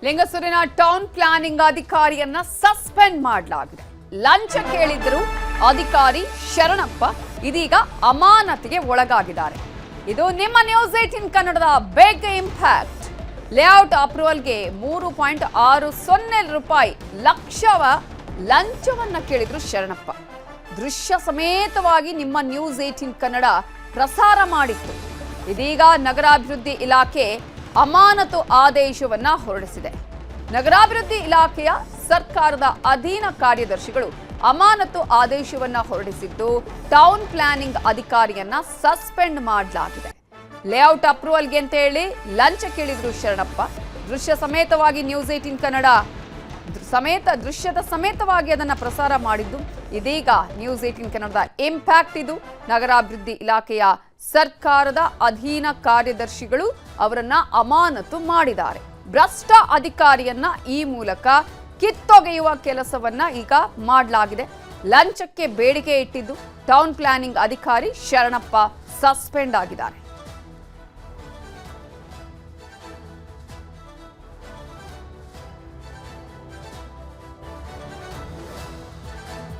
ಲಿಂಗಸೂರಿನ town planning ಅಧಿಕಾರಿಯನ್ನ suspend ಮಾಡಲಾಗಿದೆ. ಲಂಚ ಕೇಳಿದ್ರು ಅಧಿಕಾರಿ ಶರಣಪ್ಪ ಇದೀಗ ಅಮಾನತಿಗೆ ಒಳಗಾಗಿದ್ದಾರೆ. ಇದು ನಿಮ್ಮ ನ್ಯೂಸ್ 18 ಕನ್ನಡದ ಬಿಗ್ ಇಂಪ್ಯಾಕ್ಟ್. ಲೇಔಟ್ ಅಪ್ರೂವಲ್ಗೆ 3.60 ರೂಪಾಯಿ ಲಕ್ಷವ ಲಂಚವನ್ನ ಕೇಳಿದ್ರು ಶರಣಪ್ಪ. ದೃಶ್ಯ ಸಮೇತವಾಗಿ ನಿಮ್ಮ ನ್ಯೂಸ್ 18 ಕನ್ನಡ ಪ್ರಸಾರ ಮಾಡಿತ್ತು. ಇದೀಗ ನಗರಾಭಿವೃದ್ಧಿ ಇಲಾಖೆ ಅಮಾನತು ಆದೇಶವನ್ನ ಹೊರಡಿಸಿದೆ. ನಗರಾಭಿವೃದ್ಧಿ ಇಲಾಖೆಯ ಸರ್ಕಾರದ ಅಧೀನ ಕಾರ್ಯದರ್ಶಿಗಳು ಅಮಾನತು ಆದೇಶವನ್ನ ಹೊರಡಿಸಿದ್ದು ಟೌನ್ ಪ್ಲಾನಿಂಗ್ ಅಧಿಕಾರಿಯನ್ನ ಸಸ್ಪೆಂಡ್ ಮಾಡಲಾಗಿದೆ. ಲೇಔಟ್ ಅಪ್ರೂವಲ್ಗೆ ಅಂತ ಹೇಳಿ ಲಂಚ ಕೇಳಿದ್ರು ಶರಣಪ್ಪ. ದೃಶ್ಯ ಸಮೇತವಾಗಿ ನ್ಯೂಸ್ 18 ಕನ್ನಡ ದೃಶ್ಯದ ಸಮೇತವಾಗಿ ಅದನ್ನ ಪ್ರಸಾರ ಮಾಡಿದ್ದು. ಇದೀಗ ನ್ಯೂಸ್ 18 ಕನ್ನಡದ ಇಂಪ್ಯಾಕ್ಟ್ ಇದು. ನಗರಾಭಿವೃದ್ಧಿ ಇಲಾಖೆಯ ಸರ್ಕಾರದ ಅಧೀನ ಕಾರ್ಯದರ್ಶಿಗಳು ಅವರನ್ನ ಅಮಾನತು ಮಾಡಿದ್ದಾರೆ. ಭ್ರಷ್ಟ ಅಧಿಕಾರಿಯನ್ನ ಈ ಮೂಲಕ ಕಿತ್ತೊಗೆಯುವ ಕೆಲಸವನ್ನ ಈಗ ಮಾಡಲಾಗಿದೆ. ಲಂಚಕ್ಕೆ ಬೇಡಿಕೆ ಇಟ್ಟಿದ್ದು ಟೌನ್ ಪ್ಲಾನಿಂಗ್ ಅಧಿಕಾರಿ ಶರಣಪ್ಪ ಸಸ್ಪೆಂಡ್ ಆಗಿದ್ದಾರೆ.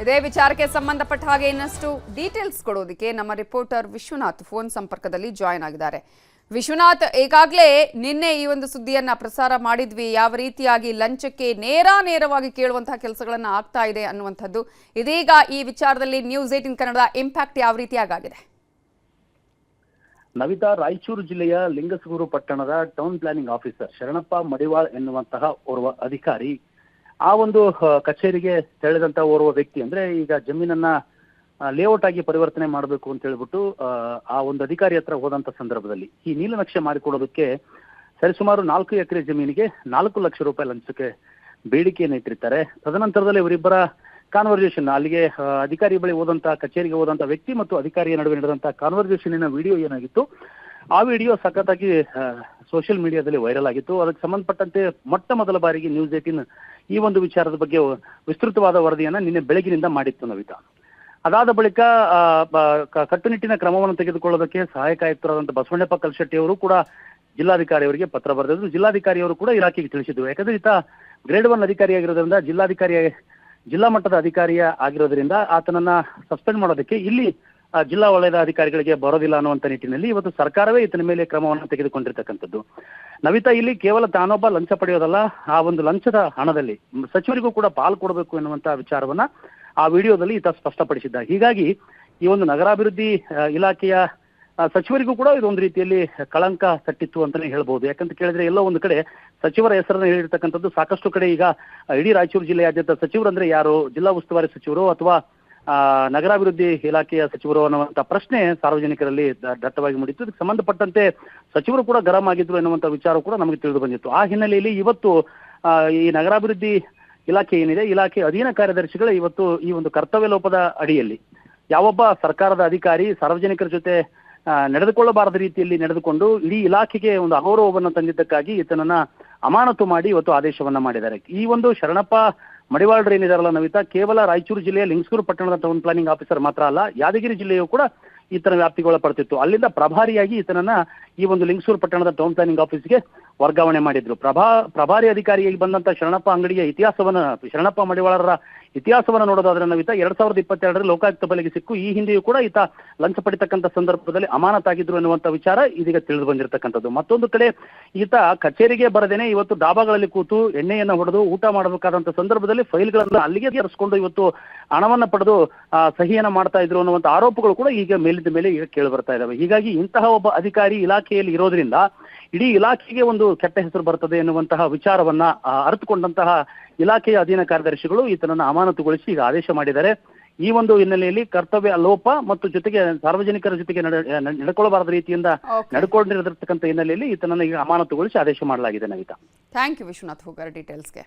ಇದೇ ವಿಚಾರಕ್ಕೆ ಸಂಬಂಧಪಟ್ಟ ಹಾಗೆ ಇನ್ನಷ್ಟು ಡೀಟೇಲ್ಸ್ ಕೊಡೋದಕ್ಕೆ ನಮ್ಮ ರಿಪೋರ್ಟರ್ ವಿಶ್ವನಾಥ್ ಫೋನ್ ಸಂಪರ್ಕದಲ್ಲಿ ಜಾಯಿನ್ ಆಗಿದ್ದಾರೆ. ವಿಶ್ವನಾಥ್, ಈಗಾಗಲೇ ನಿನ್ನೆ ಈ ಒಂದು ಸುದ್ದಿಯನ್ನ ಪ್ರಸಾರ ಮಾಡಿದ್ವಿ. ಯಾವ ರೀತಿಯಾಗಿ ಲಂಚಕ್ಕೆ ನೇರವಾಗಿ ಕೇಳುವಂತಹ ಕೆಲಸಗಳನ್ನ ಆಗ್ತಾ ಇದೆ ಅನ್ನುವಂಥದ್ದು. ಇದೀಗ ಈ ವಿಚಾರದಲ್ಲಿ ನ್ಯೂಸ್ 18 ಕನ್ನಡದ ಇಂಪ್ಯಾಕ್ಟ್ ಯಾವ ರೀತಿಯಾಗಿದೆ? ನವಿತಾ, ರಾಯಚೂರು ಜಿಲ್ಲೆಯ ಲಿಂಗಸೂರು ಪಟ್ಟಣದ town planning officer Sharanappa Madiwal ಎನ್ನುವಂತಹ ಓರ್ವ ಅಧಿಕಾರಿ ಆ ಒಂದು ಕಚೇರಿಗೆ ತೆರಳಿದಂತ ಓರ್ವ ವ್ಯಕ್ತಿ, ಅಂದ್ರೆ ಈಗ ಜಮೀನನ್ನ ಲೇಔಟ್ ಆಗಿ ಪರಿವರ್ತನೆ ಮಾಡಬೇಕು ಅಂತ ಹೇಳ್ಬಿಟ್ಟು ಆ ಒಂದು ಅಧಿಕಾರಿ ಹತ್ರ ಹೋದಂತ ಸಂದರ್ಭದಲ್ಲಿ ಈ ನೀಲನಕ್ಷೆ ಮಾಡಿಕೊಡೋದಕ್ಕೆ ಸರಿಸುಮಾರು 4 ಎಕರೆ ಜಮೀನಿಗೆ 4 ಲಕ್ಷ ರೂಪಾಯಿ ಲಂಚಕ್ಕೆ ಬೇಡಿಕೆಯನ್ನು ಇಟ್ಟಿರ್ತಾರೆ. ತದನಂತರದಲ್ಲಿ ಇವರಿಬ್ಬರ ಕಾನ್ವರ್ಸೇಷನ್, ಅಲ್ಲಿಗೆ ಅಧಿಕಾರಿ ಬಳಿ ಹೋದಂತ ಕಚೇರಿಗೆ ಹೋದಂತ ವ್ಯಕ್ತಿ ಮತ್ತು ಅಧಿಕಾರಿಯ ನಡುವೆ ನಡೆದಂತ ಕಾನ್ವರ್ಸೇಷನ್ ವಿಡಿಯೋ ಏನಾಗಿತ್ತು, ಆ ವಿಡಿಯೋ ಸಖತ್ತಾಗಿ ಸೋಷಿಯಲ್ ಮೀಡಿಯಾದಲ್ಲಿ ವೈರಲ್ ಆಗಿತ್ತು. ಅದಕ್ಕೆ ಸಂಬಂಧಪಟ್ಟಂತೆ ಮೊಟ್ಟ ಮೊದಲ ಬಾರಿಗೆ ನ್ಯೂಸ್ 18 ಈ ಒಂದು ವಿಚಾರದ ಬಗ್ಗೆ ವಿಸ್ತೃತವಾದ ವರದಿಯನ್ನ ನಿನ್ನೆ ಬೆಳಗಿನಿಂದ ಮಾಡಿತ್ತು ನವಿತಾ. ಅದಾದ ಬಳಿಕ ಕಟ್ಟುನಿಟ್ಟಿನ ಕ್ರಮವನ್ನು ತೆಗೆದುಕೊಳ್ಳೋದಕ್ಕೆ ಸಹಾಯಕ ಆಯುಕ್ತರಾದಂಥ ಬಸವಣ್ಣಪ್ಪ ಕಲ್ಶೆಟ್ಟಿ ಅವರು ಕೂಡ ಜಿಲ್ಲಾಧಿಕಾರಿ ಅವರಿಗೆ ಪತ್ರ ಬರೆದಿದ್ರು. ಜಿಲ್ಲಾಧಿಕಾರಿಯವರು ಕೂಡ ಇಲಾಖೆಗೆ ತಿಳಿಸಿದ್ರು. ಯಾಕಂದ್ರೆ ಈತ ಗ್ರೇಡ್ 1 ಅಧಿಕಾರಿ ಆಗಿರೋದ್ರಿಂದ ಜಿಲ್ಲಾ ಮಟ್ಟದ ಅಧಿಕಾರಿಯ ಆಗಿರೋದ್ರಿಂದ ಆತನನ್ನ ಸಸ್ಪೆಂಡ್ ಮಾಡೋದಕ್ಕೆ ಇಲ್ಲಿ ಜಿಲ್ಲಾ ವಲಯದ ಅಧಿಕಾರಿಗಳಿಗೆ ಬರೋದಿಲ್ಲ ಅನ್ನುವಂಥ ನಿಟ್ಟಿನಲ್ಲಿ ಇವತ್ತು ಸರ್ಕಾರವೇ ಈತನ ಮೇಲೆ ಕ್ರಮವನ್ನು ತೆಗೆದುಕೊಂಡಿರ್ತಕ್ಕಂಥದ್ದು. ನವಿತಾ, ಇಲ್ಲಿ ಕೇವಲ ತಾನೊಬ್ಬ ಲಂಚ ಪಡೆಯೋದಲ್ಲ, ಆ ಒಂದು ಲಂಚದ ಹಣದಲ್ಲಿ ಸಚಿವರಿಗೂ ಕೂಡ ಪಾಲು ಕೊಡಬೇಕು ಎನ್ನುವಂತಹ ವಿಚಾರವನ್ನ ಆ ವಿಡಿಯೋದಲ್ಲಿ ಈತ ಸ್ಪಷ್ಟಪಡಿಸಿದ್ದ. ಹೀಗಾಗಿ ಈ ಒಂದು ನಗರಾಭಿವೃದ್ಧಿ ಇಲಾಖೆಯ ಸಚಿವರಿಗೂ ಕೂಡ ಇದೊಂದು ರೀತಿಯಲ್ಲಿ ಕಳಂಕ ತಟ್ಟಿತ್ತು ಅಂತಾನೆ ಹೇಳ್ಬೋದು. ಯಾಕಂತ ಕೇಳಿದ್ರೆ ಎಲ್ಲೋ ಒಂದು ಕಡೆ ಸಚಿವರ ಹೆಸರನ್ನು ಹೇಳಿರ್ತಕ್ಕಂಥದ್ದು ಸಾಕಷ್ಟು ಕಡೆ ಈಗ ಇಡೀ ರಾಯಚೂರು ಜಿಲ್ಲೆಯಾದ್ಯಂತ ಸಚಿವರಂದ್ರೆ ಯಾರು, ಜಿಲ್ಲಾ ಉಸ್ತುವಾರಿ ಸಚಿವರು ಅಥವಾ ನಗರಾಭಿವೃದ್ಧಿ ಇಲಾಖೆಯ ಸಚಿವರು ಅನ್ನುವಂಥ ಪ್ರಶ್ನೆ ಸಾರ್ವಜನಿಕರಲ್ಲಿ ದಟ್ಟವಾಗಿ ಮೂಡಿತ್ತು. ಇದಕ್ಕೆ ಸಂಬಂಧಪಟ್ಟಂತೆ ಸಚಿವರು ಕೂಡ ಗರಂ ಆಗಿದ್ರು ಎನ್ನುವಂಥ ವಿಚಾರ ಕೂಡ ನಮಗೆ ತಿಳಿದು ಬಂದಿತ್ತು. ಆ ಹಿನ್ನೆಲೆಯಲ್ಲಿ ಇವತ್ತು ಈ ನಗರಾಭಿವೃದ್ಧಿ ಇಲಾಖೆ ಏನಿದೆ, ಇಲಾಖೆ ಅಧೀನ ಕಾರ್ಯದರ್ಶಿಗಳು ಇವತ್ತು ಈ ಒಂದು ಕರ್ತವ್ಯ ಲೋಪದ ಅಡಿಯಲ್ಲಿ ಯಾವೊಬ್ಬ ಸರ್ಕಾರದ ಅಧಿಕಾರಿ ಸಾರ್ವಜನಿಕರ ಜೊತೆ ನಡೆದುಕೊಳ್ಳಬಾರದ ರೀತಿಯಲ್ಲಿ ನಡೆದುಕೊಂಡು ಇಡೀ ಇಲಾಖೆಗೆ ಒಂದು ಅಗೌರವವನ್ನು ತಂದಿದ್ದಕ್ಕಾಗಿ ಈತನನ್ನ ಅಮಾನತು ಮಾಡಿ ಇವತ್ತು ಆದೇಶವನ್ನ ಮಾಡಿದ್ದಾರೆ. ಈ ಒಂದು ಶರಣಪ್ಪ ಮಡಿವಾಳ್ರು ಏನಿದಾರಲ್ಲ ನವಿತಾ, ಕೇವಲ ರಾಯಚೂರು ಜಿಲ್ಲೆಯ ಲಿಂಗಸೂರು ಪಟ್ಟಣದ ಟೌನ್ ಪ್ಲಾನಿಂಗ್ ಆಫೀಸರ್ ಮಾತ್ರ ಅಲ್ಲ, ಯಾದಗಿರಿ ಜಿಲ್ಲೆಯೂ ಕೂಡ ಈತನ ವ್ಯಾಪ್ತಿಗೆ ಒಳಪಡ್ತಿತ್ತು. ಅಲ್ಲಿಂದ ಪ್ರಭಾರಿಯಾಗಿ ಈತನನ್ನ ಈ ಒಂದು ಲಿಂಗಸೂರು ಪಟ್ಟಣದ ಟೌನ್ ಪ್ಲಾನಿಂಗ್ ಆಫೀಸ್ಗೆ ವರ್ಗಾವಣೆ ಮಾಡಿದ್ರು. ಪ್ರಭಾರಿ ಅಧಿಕಾರಿಯಾಗಿ ಬಂದಂತ ಶರಣಪ್ಪ ಅಂಗಡಿಯ ಶರಣಪ್ಪ ಮಡಿವಾಳರ ಇತಿಹಾಸವನ್ನು ನೋಡೋದಾದ್ರೆ ನವಿತಾ 2022ರಲ್ಲಿ ಲೋಕಾಯುಕ್ತ ಬಲೆಗೆ ಸಿಕ್ಕು ಈ ಹಿಂದೆಯೂ ಕೂಡ ಈತ ಲಂಚ ಪಡಿತಕ್ಕಂಥ ಸಂದರ್ಭದಲ್ಲಿ ಅಮಾನತಾಗಿದ್ರು ಎನ್ನುವಂತ ವಿಚಾರ ಇದೀಗ ತಿಳಿದು ಬಂದಿರತಕ್ಕಂಥದ್ದು. ಮತ್ತೊಂದು ಕಡೆ ಈತ ಕಚೇರಿಗೆ ಬರದೇನೆ ಇವತ್ತು ಡಾಬಾಗಳಲ್ಲಿ ಕೂತು ಎಣ್ಣೆಯನ್ನ ಹೊಡೆದು ಊಟ ಮಾಡಬೇಕಾದಂತ ಸಂದರ್ಭದಲ್ಲಿ ಫೈಲ್ಗಳನ್ನ ಅಲ್ಲಿಗೆ ತರಿಸ್ಕೊಂಡು ಇವತ್ತು ಹಣವನ್ನ ಪಡೆದು ಸಹಿಯನ್ನ ಮಾಡ್ತಾ ಇದ್ರು ಅನ್ನುವಂಥ ಆರೋಪಗಳು ಕೂಡ ಈಗ ಮೇಲಿದ್ದ ಮೇಲೆ ಈಗ ಕೇಳಿ ಬರ್ತಾ ಇದಾವೆ. ಹೀಗಾಗಿ ಇಂತಹ ಒಬ್ಬ ಅಧಿಕಾರಿ ಇಲಾಖೆಯಲ್ಲಿ ಇರೋದ್ರಿಂದ ಇಡೀ ಇಲಾಖೆಗೆ ಒಂದು ಕೆಟ್ಟ ಹೆಸರು ಬರ್ತದೆ ಎನ್ನುವಂತಹ ವಿಚಾರವನ್ನ ಅರಿತುಕೊಂಡಂತಹ ಇಲಾಖೆಯ ಅಧೀನ ಕಾರ್ಯದರ್ಶಿಗಳು ಈತನನ್ನ ಅಮಾನತುಗೊಳಿಸಿ ಈಗ ಆದೇಶ ಮಾಡಿದ್ದಾರೆ. ಈ ಒಂದು ಹಿನ್ನೆಲೆಯಲ್ಲಿ ಕರ್ತವ್ಯ ಲೋಪ ಮತ್ತು ಜೊತೆಗೆ ಸಾರ್ವಜನಿಕರ ಜೊತೆಗೆ ನಡ್ಕೊಳ್ಳಬಾರದ ರೀತಿಯಿಂದ ನಡ್ಕೊಂಡಿರತಕ್ಕಂಥ ಹಿನ್ನೆಲೆಯಲ್ಲಿ ಈತನನ್ನ ಈಗ ಅಮಾನತುಗೊಳಿಸಿ ಆದೇಶ ಮಾಡಲಾಗಿದೆ ನವಿತಾ. ಥ್ಯಾಂಕ್ ಯು ವಿಶ್ವನಾಥ್ ಹೋಗರ್ ಡೀಟೇಲ್ಸ್ಗೆ.